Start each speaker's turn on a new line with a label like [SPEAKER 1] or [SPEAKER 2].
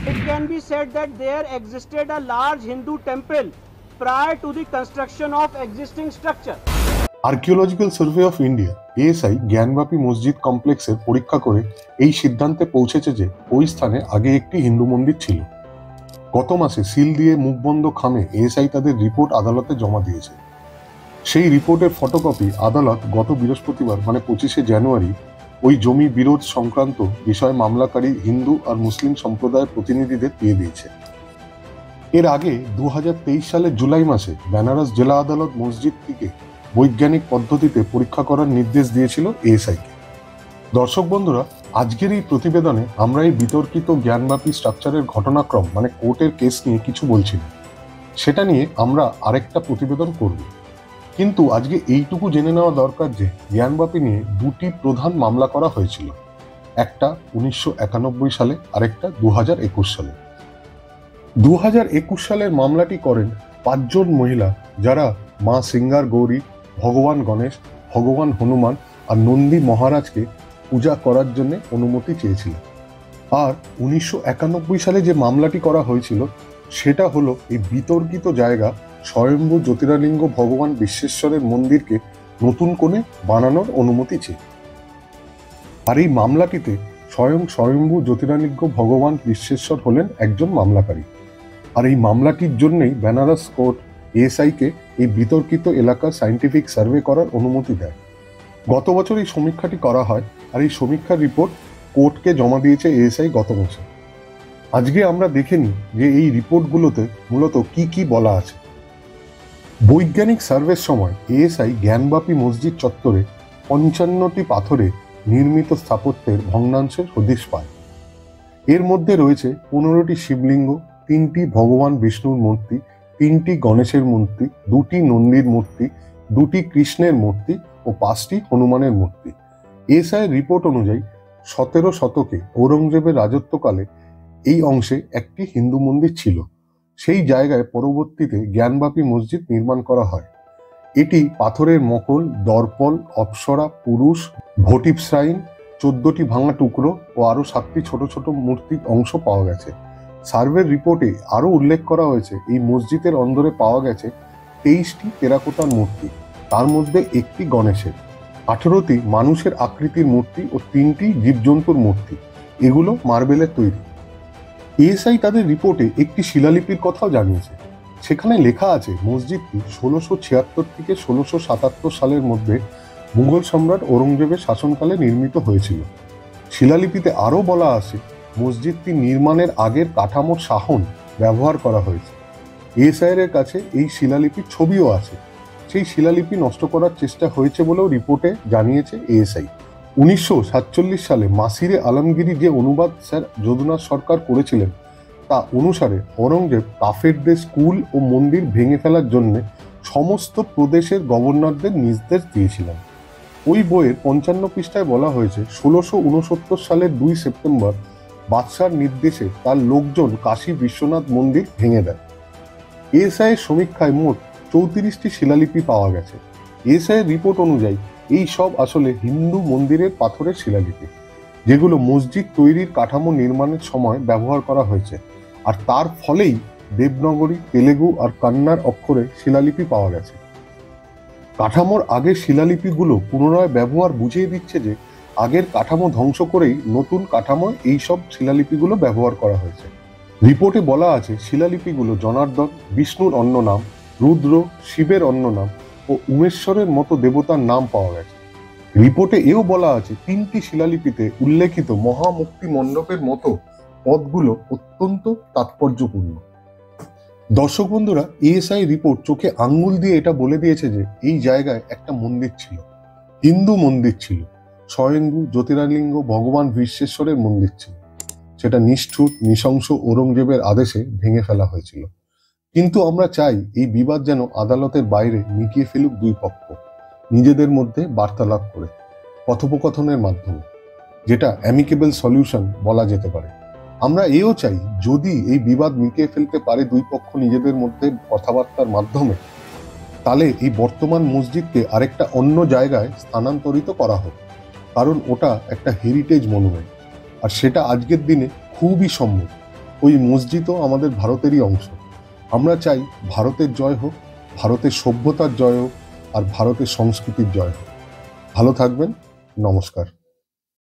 [SPEAKER 1] It can be said that there existed a large Hindu temple prior to the construction of existing structure.
[SPEAKER 2] Archaeological survey of India ASI Gyanvapi মসজিদ কমপ্লেক্সের পরীক্ষা করে এই সিদ্ধান্তে পৌঁছেছে যে ওই স্থানে আগে একটি হিন্দু মন্দির ছিল। গত মাসে সিল দিয়ে মুখবন্ধ খামে এএসআই তাদের রিপোর্ট আদালতে জমা দিয়েছে। সেই রিপোর্টের ফটোকপি আদালত গত বৃহস্পতিবার মানে 25শে জানুয়ারি ওই জমি বিরোধ সংক্রান্ত বিষয়ে মামলাকারী হিন্দু আর মুসলিম সম্প্রদায়ের প্রতিনিধিদের দিয়ে দিয়েছে। এর আগে 2023 সালের জুলাই মাসে বেনারস জেলা আদালত মসজিদটিকে বৈজ্ঞানিক পদ্ধতিতে পরীক্ষা করার নির্দেশ দিয়েছিল এএসআইকে। দর্শক বন্ধুরা, আজকের এই প্রতিবেদনে আমরা এই বিতর্কিত জ্ঞানব্যাপী স্ট্রাকচারের ঘটনাক্রম মানে কোর্টের কেস নিয়ে কিছু বলছি না, সেটা নিয়ে আমরা আরেকটা প্রতিবেদন করব। কিন্তু আজকে এইটুকু জেনে নেওয়া দরকার যে জ্ঞানব্যাপী নিয়ে দুটি প্রধান মামলা করা হয়েছিল, একটা 1991 সালে আরেকটা 2021 সালে। 2021 সালের মামলাটি করেন 5 জন মহিলা যারা মা সিঙ্গার গৌরী, ভগবান গণেশ, ভগবান হনুমান আর নন্দী মহারাজকে পূজা করার জন্য অনুমতি চেয়েছিলেন। আর 1991 সালে যে মামলাটি করা হয়েছিল সেটা হলো এই বিতর্কিত জায়গা স্বয়ম্ভু জ্যোতির্লিঙ্গ ভগবান বিশ্বেশ্বরের মন্দিরকে নতুন করে বানানোর অনুমতি চেয়ে। আর এই মামলাটিতে স্বয়ম্ভু জ্যোতির্লিঙ্গ ভগবান বিশ্বেশ্বর হলেন একজন মামলাকারী। আর এই মামলাটির জন্যই বেনারস কোর্ট এএসআইকে এই বিতর্কিত এলাকার সায়েন্টিফিক সার্ভে করার অনুমতি দেয়। গত বছর এই সমীক্ষাটি করা হয় আর এই সমীক্ষার রিপোর্ট কোর্টকে জমা দিয়েছে এএসআই গত বছর। আজকে আমরা দেখে নিই যে এই রিপোর্টগুলোতে মূলত কি কি বলা আছে। বৈজ্ঞানিক সার্ভের সময় এএসআই জ্ঞানব্যাপী মসজিদ চত্বরে 55টি পাথরে নির্মিত স্থাপত্যের ভগ্নাংশের হদিশ পায়। এর মধ্যে রয়েছে 15টি শিবলিঙ্গ, 3টি ভগবান বিষ্ণুর মূর্তি, 3টি গণেশের মূর্তি, 2টি নন্দীর মূর্তি, 2টি কৃষ্ণের মূর্তি ও 5টি হনুমানের মূর্তি। এএসআইয়ের রিপোর্ট অনুযায়ী 17 শতকে ঔরঙ্গজেবের রাজত্বকালে এই অংশে একটি হিন্দু মন্দির ছিল। সেই জায়গায় পরবর্তীতে জ্ঞানব্যাপী মসজিদ নির্মাণ করা হয়। এটি পাথরের মকল, দর্পল, অপ্সরা, পুরুষ, ভোটিভ শ্রাইন, 14টি ভাঙা টুকরো ও আরো 7টি ছোট ছোট মূর্তির অংশ পাওয়া গেছে। সার্ভের রিপোর্টে আরো উল্লেখ করা হয়েছে এই মসজিদের অন্দরে পাওয়া গেছে 23টি টেরাকোটার মূর্তি, তার মধ্যে একটি গণেশের, 18টি মানুষের আকৃতির মূর্তি ও 3টি জীবজন্তুর মূর্তি। এগুলো মার্বেলের তৈরি। এএসআই তাদের রিপোর্টে একটি শিলালিপির কথাও জানিয়েছে। সেখানে লেখা আছে মসজিদটি 1676 থেকে 1677 সালের মধ্যে মুঘল সম্রাট ঔরঙ্গজেবের শাসনকালে নির্মিত হয়েছিল। শিলালিপিতে আরও বলা আছে মসজিদটি নির্মাণের আগের কাঠামোর সাহন ব্যবহার করা হয়েছে। এএসআইয়ের কাছে এই শিলালিপির ছবিও আছে। সেই শিলালিপি নষ্ট করার চেষ্টা হয়েছে বলেও রিপোর্টে জানিয়েছে এএসআই। 1947 সালে মাসিরে আলমগীরি যে অনুবাদ স্যার যদুনাথ সরকার করেছিলেন তা অনুসারে ঔরঙ্গজেব কাফেরদের স্কুল ও মন্দির ভেঙে ফেলার জন্য সমস্ত প্রদেশের গভর্নরদের নির্দেশ দিয়েছিলেন। ওই বইয়ের 55 পৃষ্ঠায় বলা হয়েছে 1669 সালের 2 সেপ্টেম্বর বাদশার নির্দেশে তার লোকজন কাশী বিশ্বনাথ মন্দির ভেঙে দেয়। এএসআইয়ের সমীক্ষায় মোট 34টি শিলালিপি পাওয়া গেছে। এএসআইয়ের রিপোর্ট অনুযায়ী এই সব আসলে হিন্দু মন্দিরের পাথরের শিলালিপি, যেগুলো মসজিদ তৈরির কাঠামো নির্মাণের সময় ব্যবহার করা হয়েছে। আর তার ফলেই দেবনাগরী, তেলেগু আর কন্নড় অক্ষরে শিলালিপি পাওয়া গেছে। কাঠামোর আগের শিলালিপিগুলো পুনরায় ব্যবহার বুঝিয়ে দিচ্ছে যে আগের কাঠামো ধ্বংস করেই নতুন কাঠামোয় এইসব শিলালিপিগুলো ব্যবহার করা হয়েছে। রিপোর্টে বলা আছে শিলালিপিগুলো জনার্দন, বিষ্ণুর অন্য নাম, রুদ্র, শিবের অন্য নাম ও উমেশ্বরের মতো দেবতার নাম পাওয়া গেছে। রিপোর্টে এও বলা আছে 3টি শিলালিপিতে উল্লেখিত মহামুক্তি মণ্ডপের মতো পদগুলো অত্যন্ত তাৎপর্যপূর্ণ। দর্শক বন্ধুরা, এএসআই রিপোর্ট চোখে আঙ্গুল দিয়ে এটা বলে দিয়েছে যে এই জায়গায় একটা মন্দির ছিল, হিন্দু মন্দির ছিল, স্বয়ম্ভু জ্যোতির্লিঙ্গ ভগবান বিশ্বেশ্বরের মন্দির ছিল। সেটা নিষ্ঠুর নৃশংস ঔরঙ্গজেবের আদেশে ভেঙে ফেলা হয়েছিল। কিন্তু আমরা চাই এই বিবাদ যেন আদালতের বাইরে মিটিয়ে ফেলুক দুই পক্ষ, নিজেদের মধ্যে বার্তালাপ করে, কথোপকথনের মাধ্যমে, যেটা অ্যামিকেবল সলিউশন বলা যেতে পারে। আমরা এও চাই যদি এই বিবাদ মিটিয়ে ফেলতে পারে দুই পক্ষ নিজেদের মধ্যে কথাবার্তার মাধ্যমে, তাহলে এই বর্তমান মসজিদকে আরেকটা অন্য জায়গায় স্থানান্তরিত করা হোক, কারণ ওটা একটা হেরিটেজ মনুমেন্ট আর সেটা আজকের দিনে খুবই সম্ভব। ওই মসজিদও আমাদের ভারতেরই অংশ। আমরা চাই ভারতের জয় হোক, ভারতের সভ্যতার জয় হোক, আর ভারতের সংস্কৃতির জয় হোক। ভালো থাকবেন। নমস্কার।